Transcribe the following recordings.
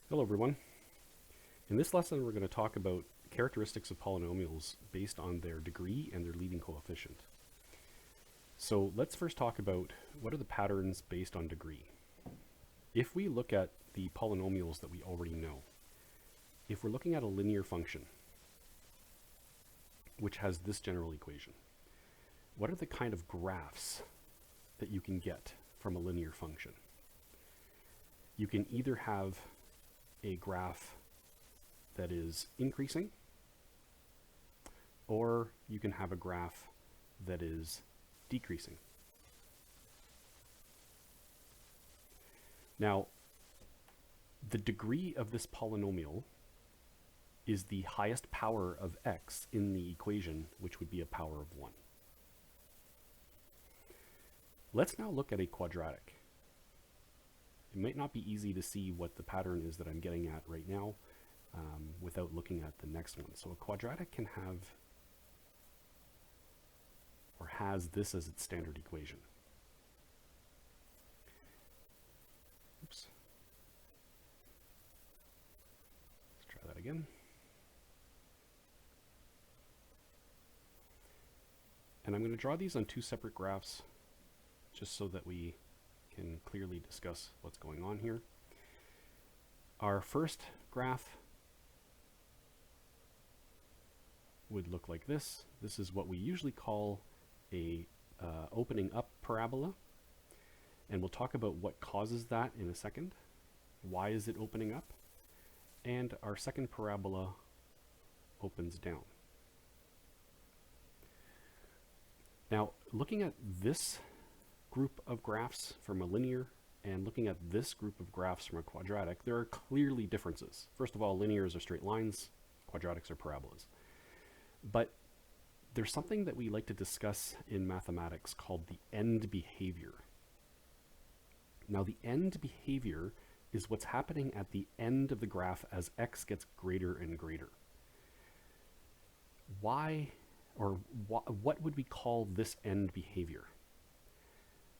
Hello everyone. In this lesson we're going to talk about characteristics of polynomials based on their degree and their leading coefficient. So let's first talk about what are the patterns based on degree. If we look at the polynomials that we already know, if we're looking at a linear function which has this general equation, what are the kind of graphs that you can get from a linear function? You can either have a graph that is increasing, or you can have a graph that is decreasing. Now, the degree of this polynomial is the highest power of x in the equation, which would be a power of 1. Let's now look at a quadratic. It might not be easy to see what the pattern is that I'm getting at right now without looking at the next one. So a quadratic can have or has this as its standard equation. Oops. Let's try that again. And I'm going to draw these on two separate graphs just so that we can clearly discuss what's going on here. Our first graph would look like this. This is what we usually call a opening up parabola, and we'll talk about what causes that in a second. Why is it opening up? And our second parabola opens down. Now, looking at this group of graphs from a linear and looking at this group of graphs from a quadratic, there are clearly differences. First of all, linears are straight lines, quadratics are parabolas. But there's something that we like to discuss in mathematics called the end behavior. Now, the end behavior is what's happening at the end of the graph as x gets greater and greater. Why, or what would we call this end behavior?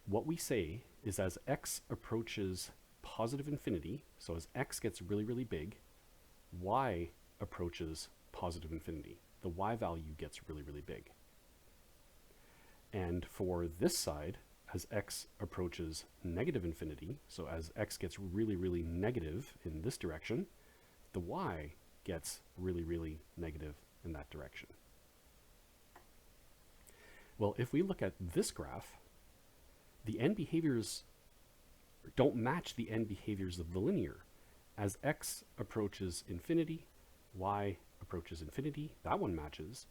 What we say is as x approaches positive infinity, so as x gets really, really big, y approaches positive infinity. The y value gets really, really big. And for this side, as x approaches negative infinity, so as x gets really, really negative in this direction, the y gets really, really negative in that direction. Well, if we look at this graph, the end behaviors don't match the end behaviors of the linear. As x approaches infinity, y approaches infinity, that one matches.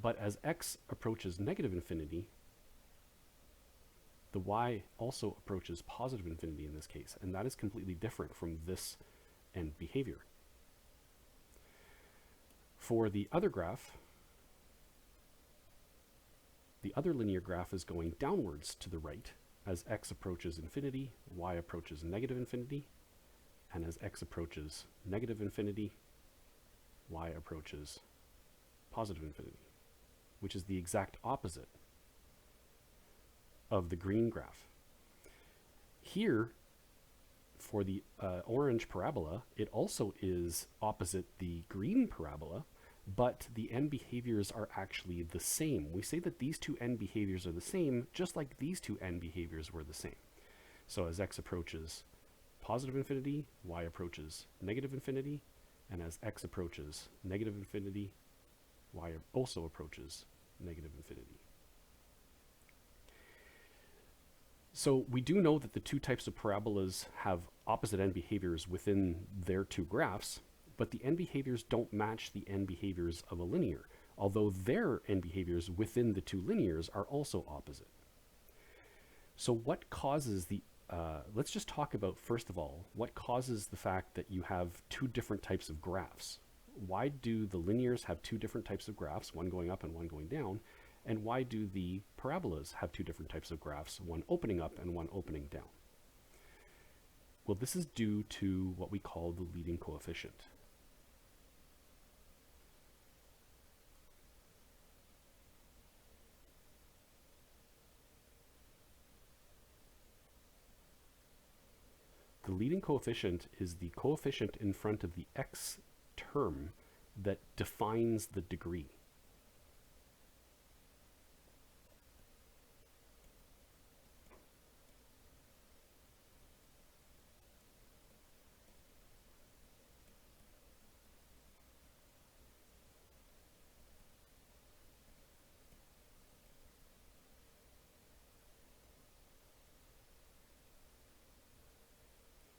But as x approaches negative infinity, the y also approaches positive infinity in this case, and that is completely different from this end behavior. For the other graph, the other linear graph is going downwards to the right. As x approaches infinity, y approaches negative infinity, and as x approaches negative infinity, y approaches positive infinity, which is the exact opposite of the green graph. Here, for the orange parabola, it also is opposite the green parabola, but the end behaviors are actually the same. We say that these two end behaviors are the same, just like these two end behaviors were the same. So as x approaches positive infinity, y approaches negative infinity, and as x approaches negative infinity, y also approaches negative infinity. So we do know that the two types of parabolas have opposite end behaviors within their two graphs, but the end behaviors don't match the end behaviors of a linear, although their end behaviors within the two linears are also opposite. So what causes the, let's just talk about, first of all, what causes the fact that you have two different types of graphs? Why do the linears have two different types of graphs, one going up and one going down? And why do the parabolas have two different types of graphs, one opening up and one opening down? Well, this is due to what we call the leading coefficient. The leading coefficient is the coefficient in front of the x term that defines the degree.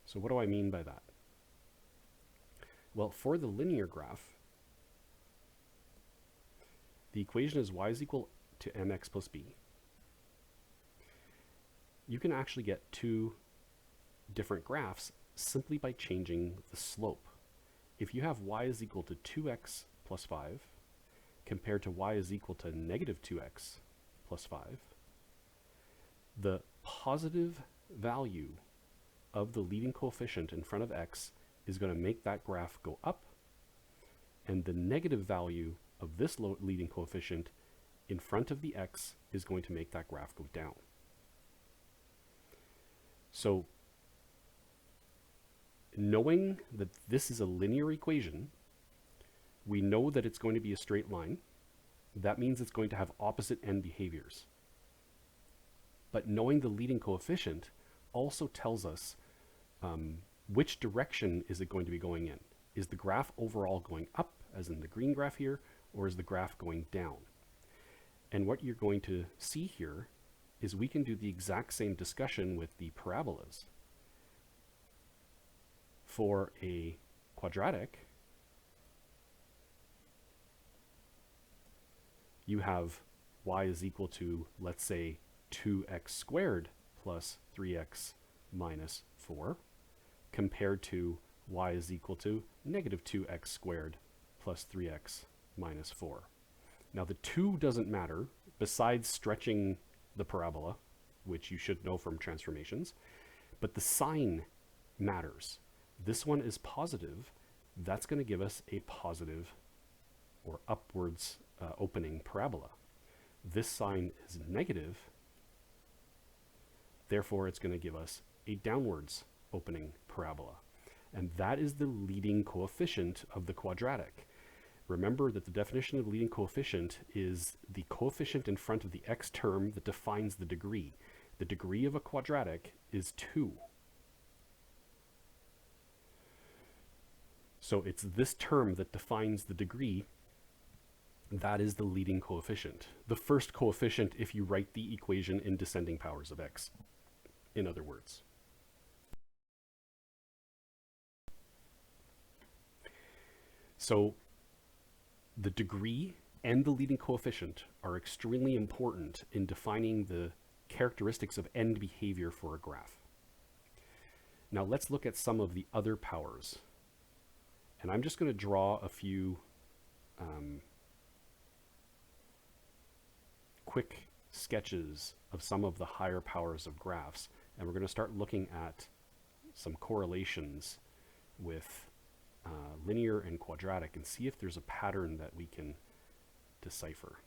So what do I mean by that? Well, for the linear graph, the equation is y is equal to mx plus b. You can actually get two different graphs simply by changing the slope. If you have y is equal to 2x plus 5 compared to y is equal to negative 2x plus 5, the positive value of the leading coefficient in front of x is going to make that graph go up, and the negative value of this leading coefficient in front of the x is going to make that graph go down. So knowing that this is a linear equation, we know that it's going to be a straight line. That means it's going to have opposite end behaviors. But knowing the leading coefficient also tells us which direction is it going to be going in. Is the graph overall going up, as in the green graph here, or is the graph going down? And what you're going to see here is we can do the exact same discussion with the parabolas. For a quadratic, you have y is equal to, let's say, 2x squared plus 3x minus 4, compared to y is equal to negative 2x squared plus 3x minus 4. Now the 2 doesn't matter, besides stretching the parabola, which you should know from transformations, but the sign matters. This one is positive. That's going to give us a positive or upwards opening parabola. This sign is negative. Therefore, it's going to give us a downwards opening parabola. And that is the leading coefficient of the quadratic. Remember that the definition of the leading coefficient is the coefficient in front of the x term that defines the degree. The degree of a quadratic is 2. So it's this term that defines the degree. That is the leading coefficient. The first coefficient if you write the equation in descending powers of x, in other words. So the degree and the leading coefficient are extremely important in defining the characteristics of end behavior for a graph. Now let's look at some of the other powers. And I'm just going to draw a few quick sketches of some of the higher powers of graphs. And we're going to start looking at some correlations with linear and quadratic and see if there's a pattern that we can decipher.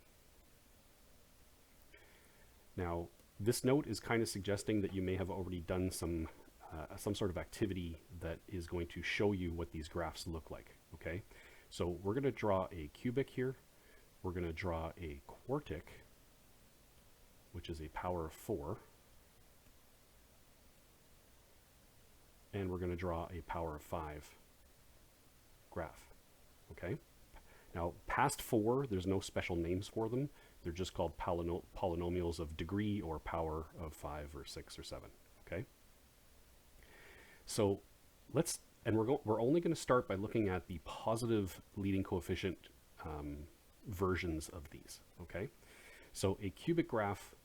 Now, this note is kind of suggesting that you may have already done some sort of activity that is going to show you what these graphs look like, okay? So we're going to draw a cubic here. We're going to draw a quartic, which is a power of 4. And we're going to draw a power of 5 graph, okay? Now, past 4, there's no special names for them. They're just called polynomials of degree or power of 5 or 6 or 7, okay? So let's, and we're only going to start by looking at the positive leading coefficient versions of these, okay? So a cubic graph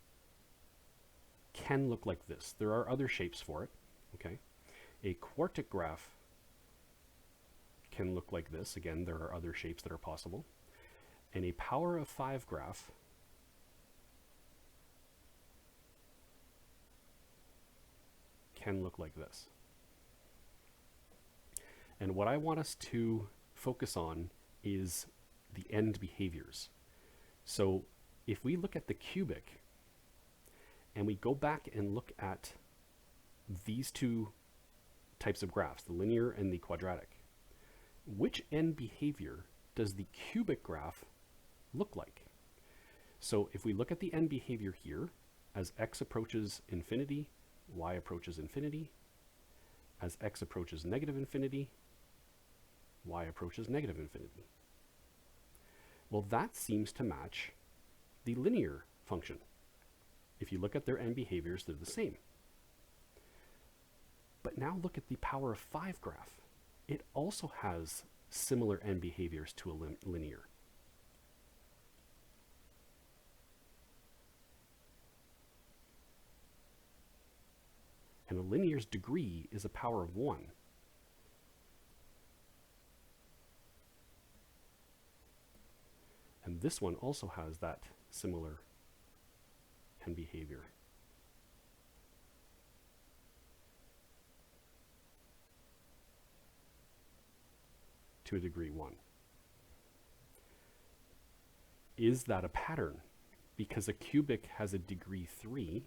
can look like this. There are other shapes for it, okay? A quartic graph can look like this. Again, there are other shapes that are possible. And a power of 5 graph can look like this. And what I want us to focus on is the end behaviors. So if we look at the cubic and we go back and look at these two types of graphs, the linear and the quadratic. Which n behavior does the cubic graph look like? So if we look at the n behavior here, as x approaches infinity, y approaches infinity. As x approaches negative infinity, y approaches negative infinity. Well, that seems to match the linear function. If you look at their n behaviors, they're the same. But now look at the power of 5 graph. It also has similar n behaviors to a linear. And a linear's degree is a power of 1. And this one also has that similar n behavior. To a degree 1. Is that a pattern? Because a cubic has a degree 3,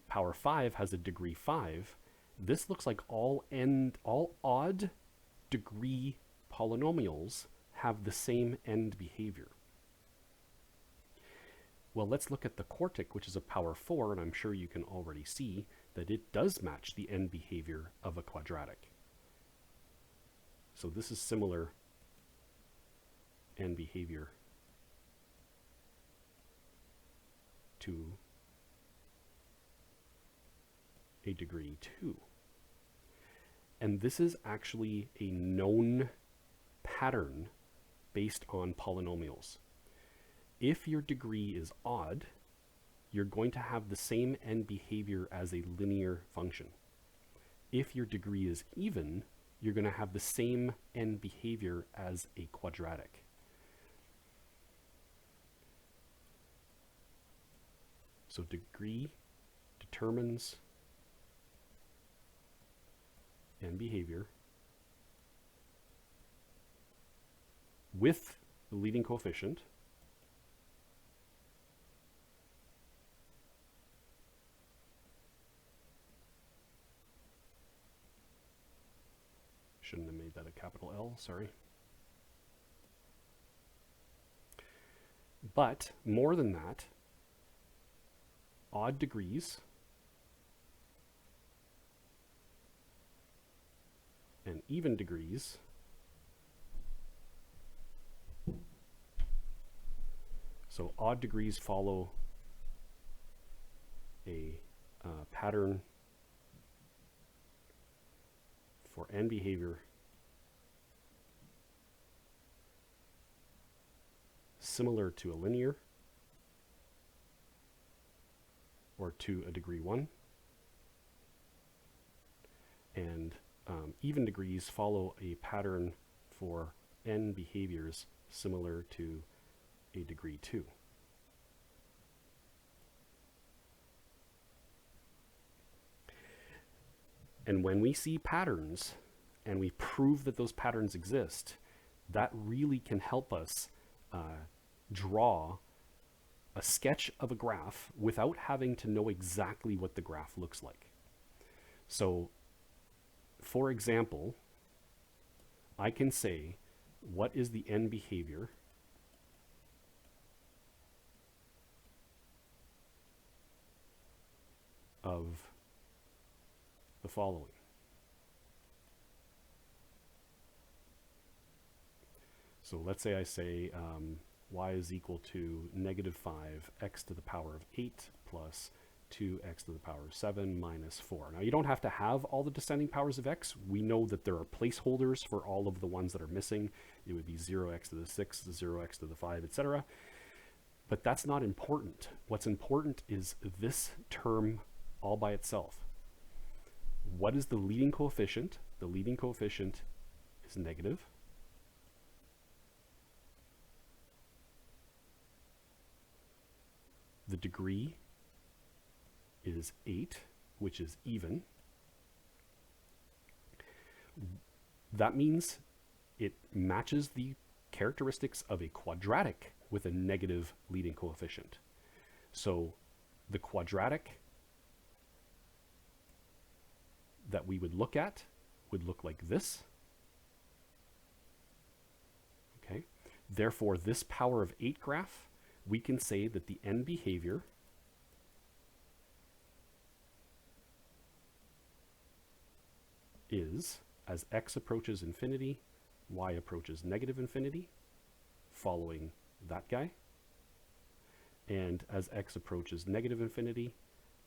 power 5 has a degree 5. This looks like all odd degree polynomials have the same end behavior. Well, let's look at the quartic, which is a power 4, and I'm sure you can already see that it does match the end behavior of a quadratic. So this is similar end behavior to a degree 2. And this is actually a known pattern based on polynomials. If your degree is odd, you're going to have the same end behavior as a linear function. If your degree is even, you're going to have the same end behavior as a quadratic. So degree determines end behavior with the leading coefficient shouldn't have made that a capital L, sorry. But more than that, odd degrees and even degrees so odd degrees follow a pattern for n behavior similar to a linear or to a degree 1, and even degrees follow a pattern for n behaviors similar to a degree 2. And when we see patterns and we prove that those patterns exist, that really can help us draw a sketch of a graph without having to know exactly what the graph looks like. So, for example, I can say, what is the end behavior of the following? So let's say I say y is equal to negative 5 x to the power of 8 plus 2x to the power of 7 minus 4. Now you don't have to have all the descending powers of x. We know that there are placeholders for all of the ones that are missing. It would be 0x to the 6, 0x to the 5, etc. But that's not important. What's important is this term all by itself. What is the leading coefficient? The leading coefficient is negative. The degree is 8, which is even. That means it matches the characteristics of a quadratic with a negative leading coefficient. So the quadratic that we would look at would look like this. Okay. Therefore, this power of 8 graph, we can say that the end behavior is, as x approaches infinity, y approaches negative infinity, following that guy. And as x approaches negative infinity,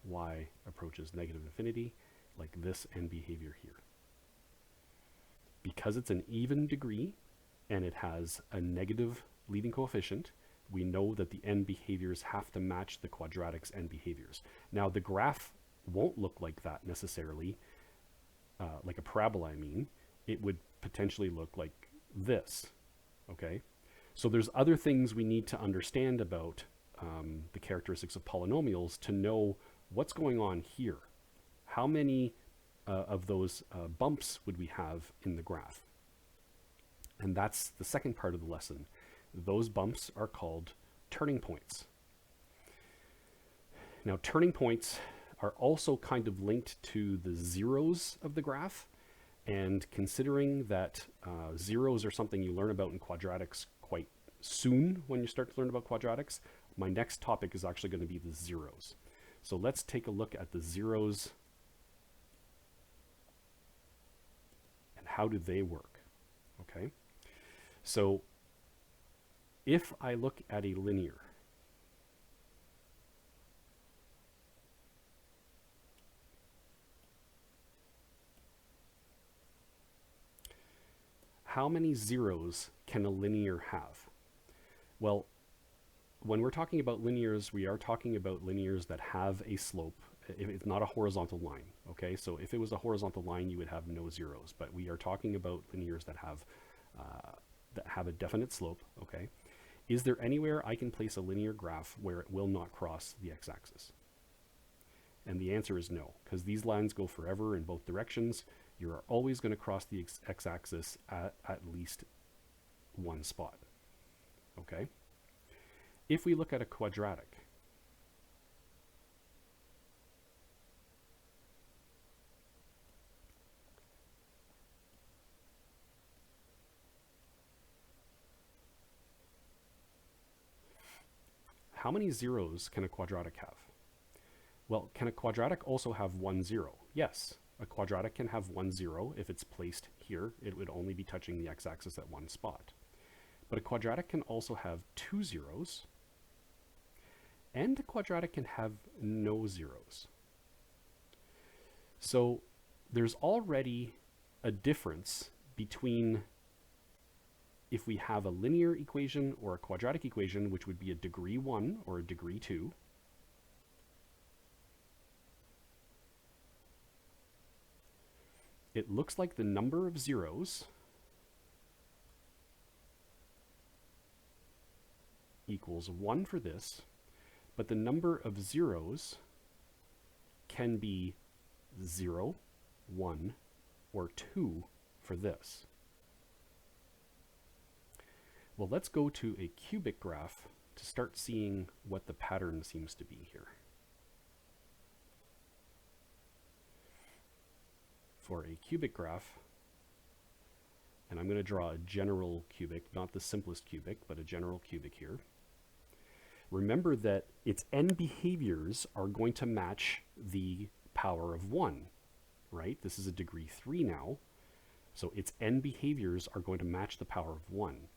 y approaches negative infinity, like this end behavior here. Because it's an even degree and it has a negative leading coefficient, we know that the end behaviors have to match the quadratic's end behaviors. Now, the graph won't look like that necessarily, like a parabola, I mean. It would potentially look like this, okay? So there's other things we need to understand about the characteristics of polynomials to know what's going on here. How many of those bumps would we have in the graph? And that's the second part of the lesson. Those bumps are called turning points. Now, turning points are also kind of linked to the zeros of the graph. And considering that zeros are something you learn about in quadratics quite soon when you start to learn about quadratics, my next topic is actually going to be the zeros. So let's take a look at the zeros and how do they work, okay? So if I look at a linear, how many zeros can a linear have? Well, when we're talking about linears, we are talking about linears that have a slope. It's not a horizontal line, okay? So if it was a horizontal line, you would have no zeros, but we are talking about linears that have a definite slope, okay? Is there anywhere I can place a linear graph where it will not cross the x-axis? And the answer is no, because these lines go forever in both directions. You are always going to cross the x-axis at least one spot, okay? If we look at a quadratic, how many zeros can a quadratic have? Well, can a quadratic also have 1 0? Yes, a quadratic can have 1 0 if it's placed here. It would only be touching the x-axis at one spot. But a quadratic can also have 2 zeros, and a quadratic can have no zeros. So there's already a difference between if we have a linear equation or a quadratic equation, which would be a degree 1 or a degree 2. It looks like the number of zeros equals 1 for this, but the number of zeros can be 0, 1, or 2 for this. Well, let's go to a cubic graph to start seeing what the pattern seems to be here. For a cubic graph, and I'm going to draw a general cubic, not the simplest cubic, but a general cubic here. Remember that its end behaviors are going to match the power of 1, right? This is a degree 3 now, so its end behaviors are going to match the power of 1.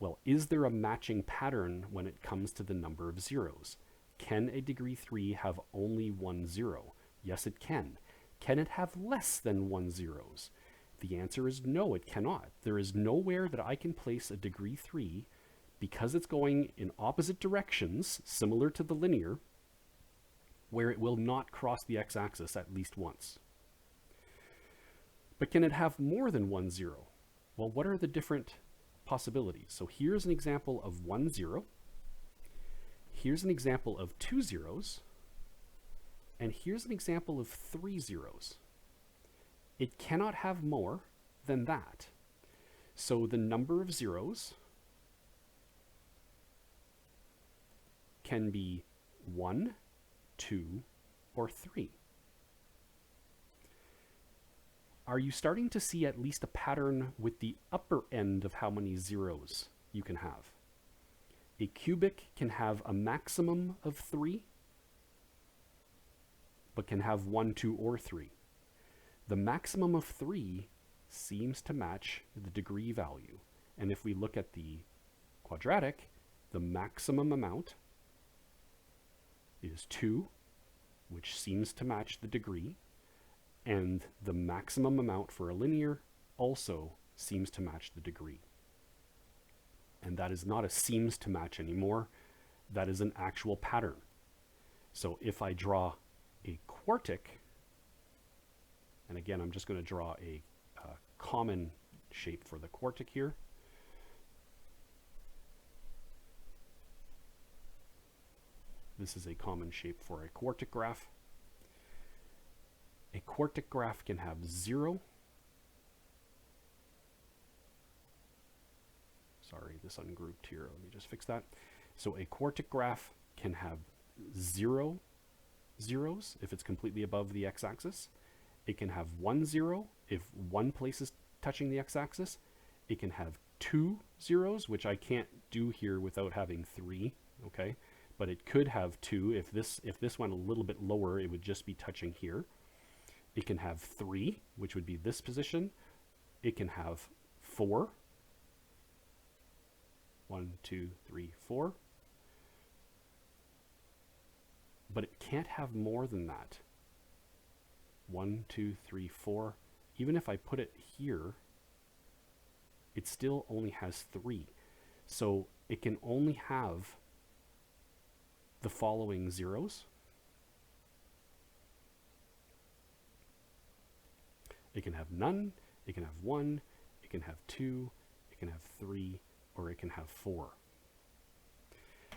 Well, is there a matching pattern when it comes to the number of zeros? Can a degree 3 have only 1 0? Yes, it can. Can it have less than 1 zeros? The answer is no, it cannot. There is nowhere that I can place a degree 3 because it's going in opposite directions, similar to the linear, where it will not cross the x-axis at least once. But can it have more than 1 0? Well, what are the different possibilities? So here's an example of 1 0. Here's an example of 2 zeros. And here's an example of 3 zeros. It cannot have more than that. So the number of zeros can be 1, 2, or 3. are you starting to see at least a pattern with the upper end of how many zeros you can have? A cubic can have a maximum of 3, but can have 1, 2, or 3. The maximum of 3 seems to match the degree value. And if we look at the quadratic, the maximum amount is 2, which seems to match the degree, and the maximum amount for a linear also seems to match the degree. And that is not a seems to match anymore, that is an actual pattern. So if I draw a quartic, and again I'm just going to draw a common shape for the quartic here. This is a common shape for a quartic graph. A quartic graph can have 0. Sorry, this ungrouped here. Let me just fix that. So a quartic graph can have 0 zeros if it's completely above the x-axis. It can have 1 0 if one place is touching the x-axis. It can have 2 zeros, which I can't do here without having 3, okay? But it could have 2. If this went a little bit lower, it would just be touching here. It can have 3, which would be this position. It can have 4. 1, 2, 3, 4. But it can't have more than that. 1, 2, 3, 4. Even if I put it here, it still only has 3. So it can only have the following zeros. It can have none, it can have 1, it can have 2, it can have 3, or it can have 4.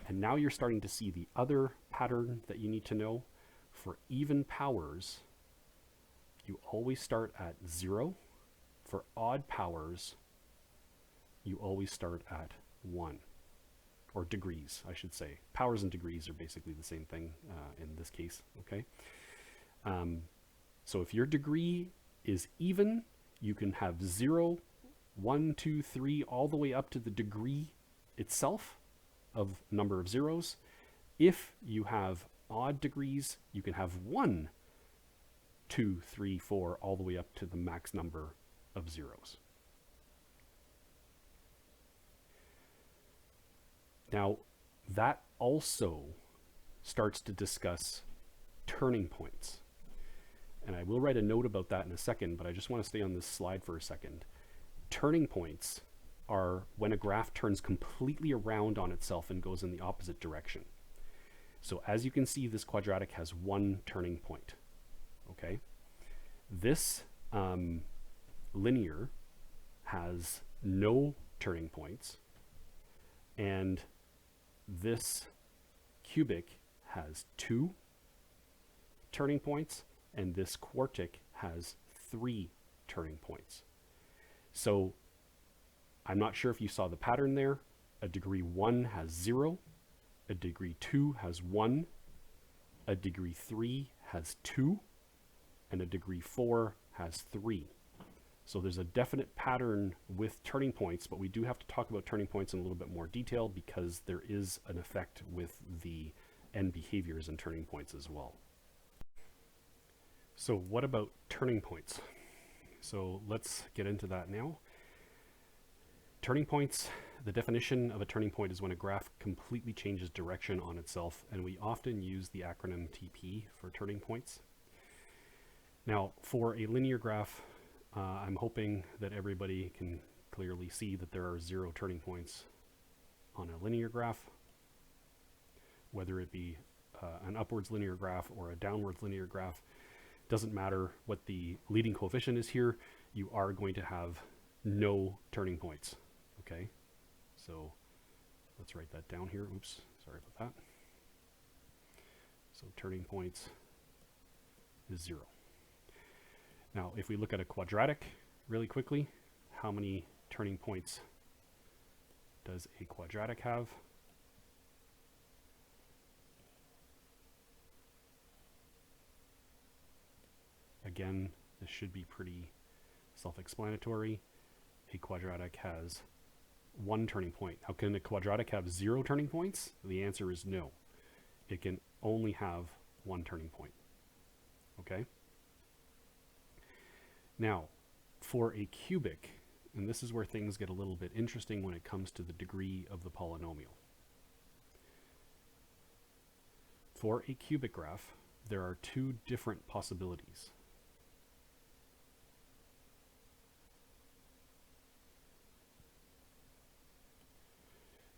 And now you're starting to see the other pattern that you need to know. For even powers, you always start at 0. For odd powers, you always start at 1. Or degrees, I should say. Powers and degrees are basically the same thing in this case, okay? So if your degree is even, you can have 0, 1, 2, 3, all the way up to the degree itself of number of zeros. If you have odd degrees, you can have 1, 2, 3, 4, all the way up to the max number of zeros. Now, that also starts to discuss turning points. And I will write a note about that in a second, but I just want to stay on this slide for a second. Turning points are when a graph turns completely around on itself and goes in the opposite direction. So as you can see, this quadratic has 1 turning point. Okay? This linear has no turning points, and this cubic has 2 turning points, and this quartic has 3 turning points. So I'm not sure if you saw the pattern there. A degree 1 has 0, a degree 2 has 1, a degree 3 has 2, and a degree 4 has 3. So there's a definite pattern with turning points, but we do have to talk about turning points in a little bit more detail because there is an effect with the end behaviors and turning points as well. So what about turning points? So let's get into that now. Turning points, the definition of a turning point is when a graph completely changes direction on itself, and we often use the acronym TP for turning points. Now, for a linear graph, I'm hoping that everybody can clearly see that there are 0 turning points on a linear graph, whether it be an upwards linear graph or a downwards linear graph. Doesn't matter what the leading coefficient is here, you are going to have no turning points. Okay, so let's write that down here. Oops, sorry about that. So turning points is 0. Now, if we look at a quadratic really quickly, how many turning points does a quadratic have? Again, this should be pretty Self-explanatory. A quadratic has one turning point. Now, can a quadratic have 0 turning points? The answer is no. It can only have one turning point. Okay? Now, for a cubic, and this is where things get a little bit interesting when it comes to the degree of the polynomial. For a cubic graph, there are two different possibilities.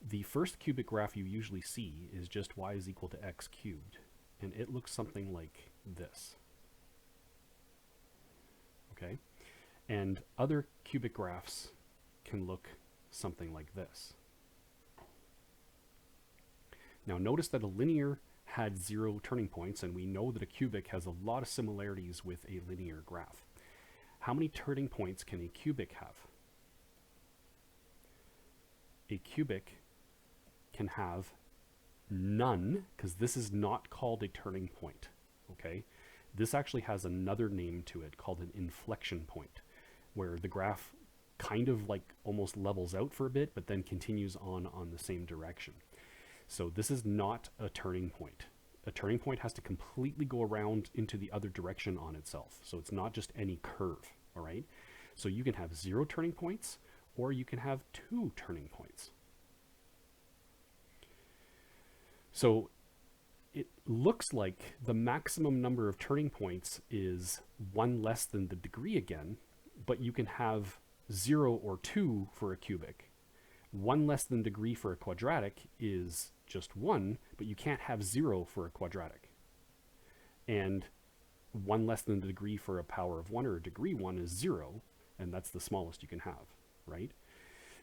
The first cubic graph you usually see is just y is equal to x cubed, and it looks something like this. Okay? And other cubic graphs can look something like this. Now notice that a linear had 0 turning points, and we know that a cubic has a lot of similarities with a linear graph. How many turning points can a cubic have? A cubic can have none, because this is not called a turning point. Okay? This actually has another name to it called an inflection point, where the graph kind of like almost levels out for a bit, but then continues on the same direction. So this is not a turning point. A turning point has to completely go around into the other direction on itself. So it's not just any curve, all right? So you can have 0 turning points, or you can have 2 turning points. So it looks like the maximum number of turning points is 1 less than the degree again, but you can have 0 or 2 for a cubic. 1 less than degree for a quadratic is just 1, but you can't have 0 for a quadratic. And 1 less than the degree for a power of 1 or a degree 1 is 0, and that's the smallest you can have, right?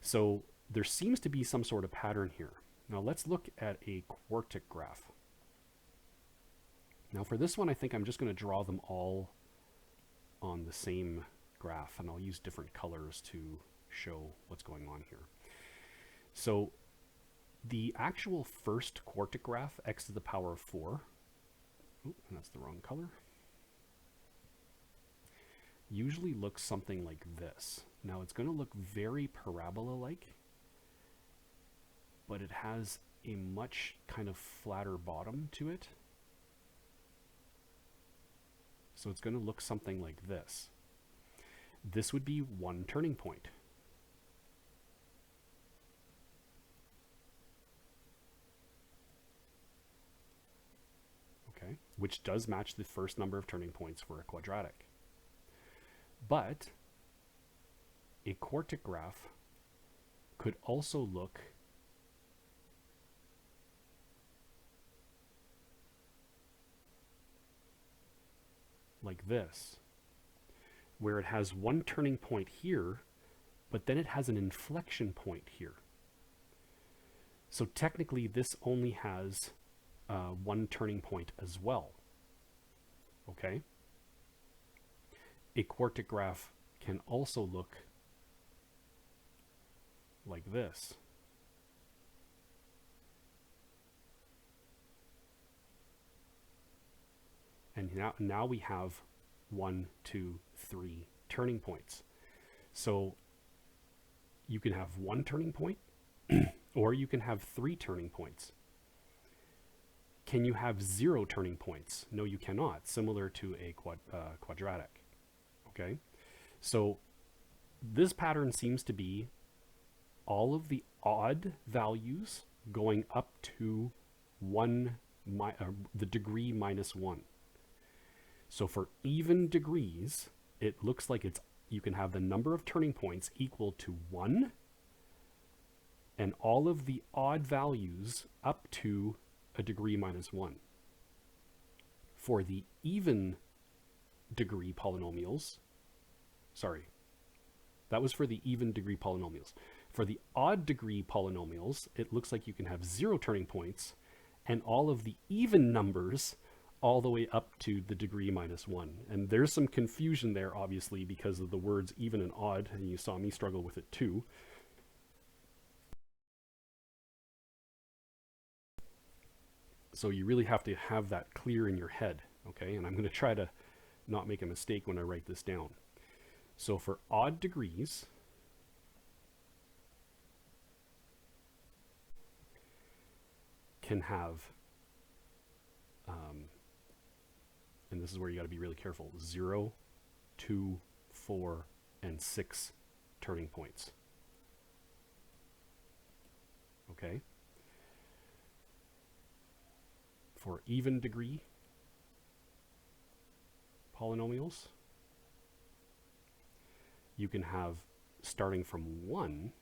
So there seems to be some sort of pattern here. Now let's look at a quartic graph. Now for this one, I think I'm just going to draw them all on the same graph, and I'll use different colors to show what's going on here. So the actual first quartic graph, x to the power of 4, and that's the wrong color, usually looks something like this. Now it's going to look very parabola-like, but it has a much kind of flatter bottom to it. So it's going to look something like this. This would be 1 turning point. Okay, which does match the first number of turning points for a quadratic. But a quartic graph could also look like this, where it has 1 turning point here, but then it has an inflection point here. So technically this only has 1 turning point as well. Okay? A quartic graph can also look like this. And now we have 1, 2, 3 turning points. So you can have 1 turning point, or you can have 3 turning points. Can you have 0 turning points? No, you cannot, similar to a quadratic. Okay? So this pattern seems to be all of the odd values going up to the degree minus 1. So for even degrees, it looks like you can have the number of turning points equal to 1, and all of the odd values up to a degree minus 1. For the even degree polynomials, sorry, that was for the even degree polynomials. For the odd degree polynomials, it looks like you can have 0 turning points, and all of the even numbers all the way up to the degree minus 1. And there's some confusion there, obviously, because of the words even and odd, and you saw me struggle with it too. So you really have to have that clear in your head, okay? And I'm going to try to not make a mistake when I write this down. So for odd degrees, can have, and this is where you got to be really careful, 0, 2, 4, and 6 turning points. Okay? For even degree polynomials, you can have, starting from 1,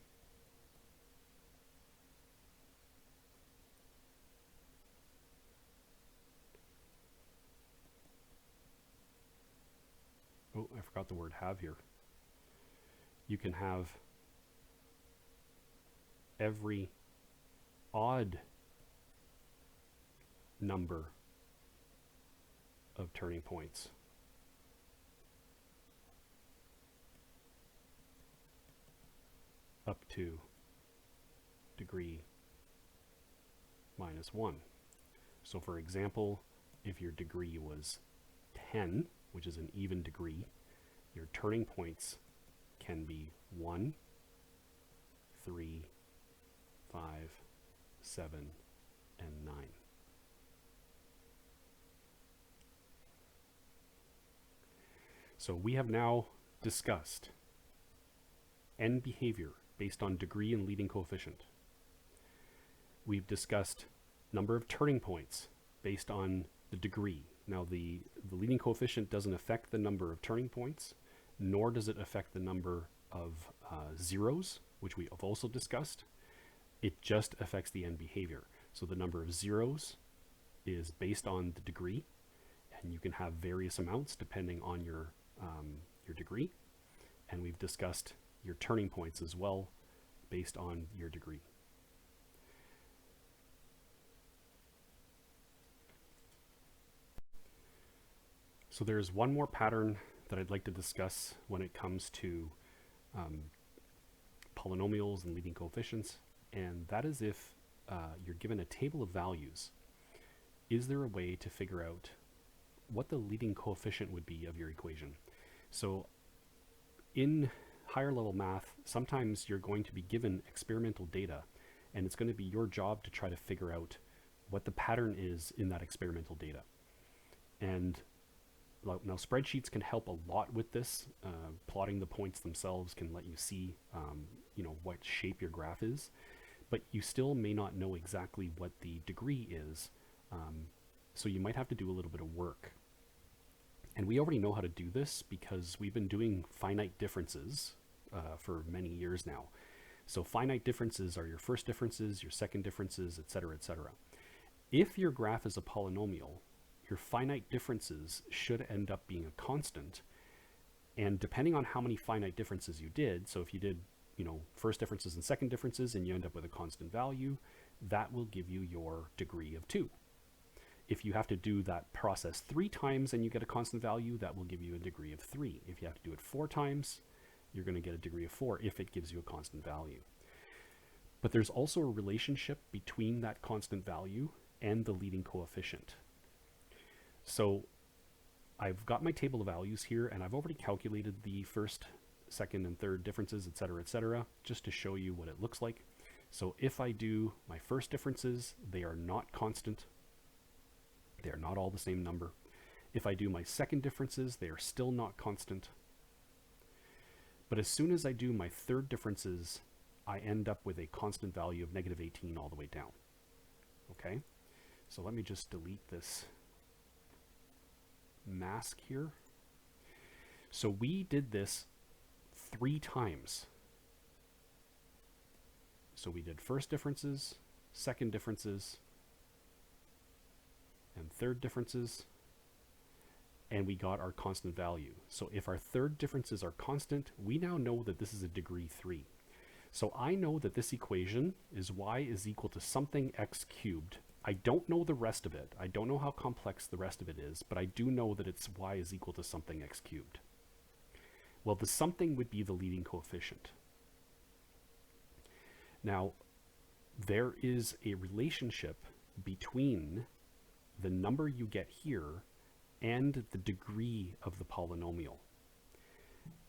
oh, I forgot the word have here. You can have every odd number of turning points up to degree minus 1. So for example, if your degree was 10, which is an even degree, your turning points can be 1, 3, 5, 7, and 9. So we have now discussed n behavior based on degree and leading coefficient. We've discussed number of turning points based on the degree. Now the leading coefficient doesn't affect the number of turning points, nor does it affect the number of zeros, which we have also discussed. It just affects the n behavior. So the number of zeros is based on the degree, and you can have various amounts depending on your degree. And we've discussed your turning points as well based on your degree. So there's one more pattern that I'd like to discuss when it comes to polynomials and leading coefficients, and that is if you're given a table of values, is there a way to figure out what the leading coefficient would be of your equation? So in higher level math, sometimes you're going to be given experimental data, and it's going to be your job to try to figure out what the pattern is in that experimental data. And now spreadsheets can help a lot with this. Plotting the points themselves can let you see what shape your graph is, but you still may not know exactly what the degree is, so you might have to do a little bit of work. And we already know how to do this because we've been doing finite differences for many years now. So finite differences are your first differences, your second differences, etc., etc. If your graph is a polynomial, your finite differences should end up being a constant. And depending on how many finite differences you did, so if you did, first differences and second differences and you end up with a constant value, that will give you your degree of 2. If you have to do that process 3 times and you get a constant value, that will give you a degree of 3. If you have to do it 4 times, you're going to get a degree of 4 if it gives you a constant value. But there's also a relationship between that constant value and the leading coefficient. So I've got my table of values here, and I've already calculated the first, second, and third differences, etc., just to show you what it looks like. So if I do my first differences, they are not constant. They are not all the same number. If I do my second differences, they are still not constant. But as soon as I do my third differences, I end up with a constant value of negative 18 all the way down. Okay? So let me just delete this mask here. So we did this 3 times. So we did first differences, second differences, and third differences, and we got our constant value. So if our third differences are constant, we now know that this is a degree 3. So I know that this equation is y is equal to something x cubed. I don't know the rest of it. I don't know how complex the rest of it is, but I do know that it's y is equal to something x cubed. Well, the something would be the leading coefficient. Now, there is a relationship between the number you get here and the degree of the polynomial.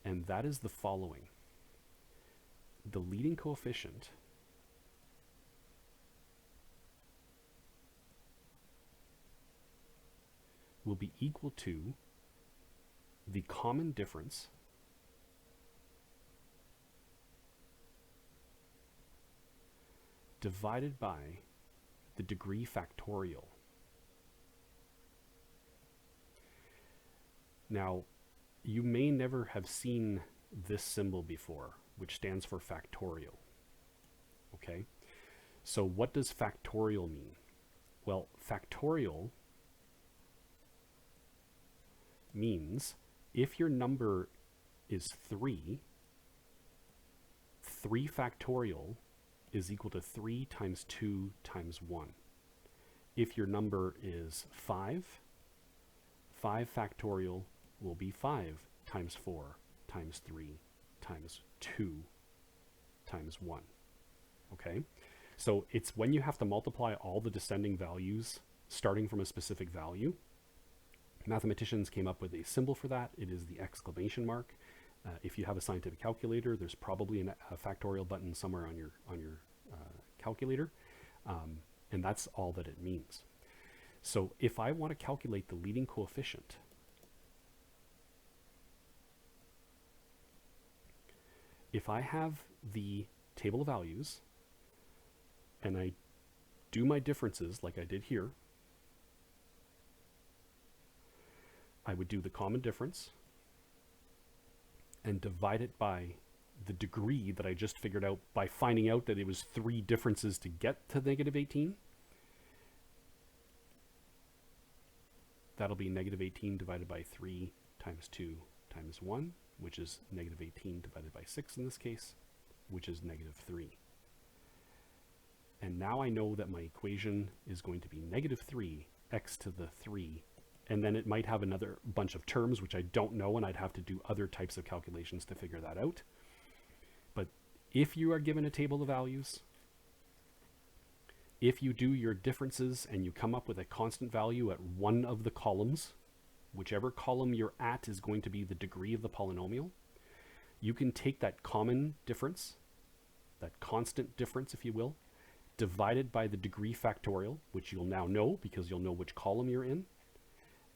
And that is the following. The leading coefficient will be equal to the common difference divided by the degree factorial. Now, you may never have seen this symbol before, which stands for factorial. Okay? So what does factorial mean? Well, factorial means if your number is 3, 3 factorial is equal to 3 times 2 times 1. If your number is 5, 5 factorial will be 5 times 4 times 3 times 2 times 1. Okay? So it's when you have to multiply all the descending values starting from a specific value. Mathematicians came up with a symbol for that. It is the exclamation mark. If you have a scientific calculator, there's probably a factorial button somewhere on your calculator, and that's all that it means. So if I want to calculate the leading coefficient, if I have the table of values and I do my differences like I did here, I would do the common difference and divide it by the degree that I just figured out by finding out that it was 3 differences to get to negative 18. That'll be negative 18 divided by 3 times 2 times 1, which is negative 18 divided by 6 in this case, which is negative 3. And now I know that my equation is going to be negative 3 x to the 3, and then it might have another bunch of terms which I don't know, and I'd have to do other types of calculations to figure that out. But if you are given a table of values, if you do your differences and you come up with a constant value at one of the columns, whichever column you're at is going to be the degree of the polynomial, you can take that common difference, that constant difference, if you will, divided by the degree factorial, which you'll now know because you'll know which column you're in,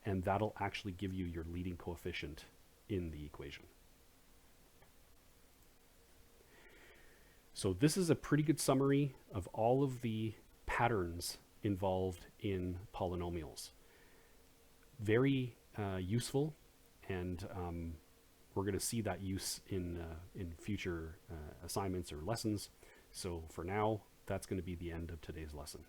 and that'll actually give you your leading coefficient in the equation. So this is a pretty good summary of all of the patterns involved in polynomials. Very useful, and we're going to see that use in future assignments or lessons. So for now, that's going to be the end of today's lesson.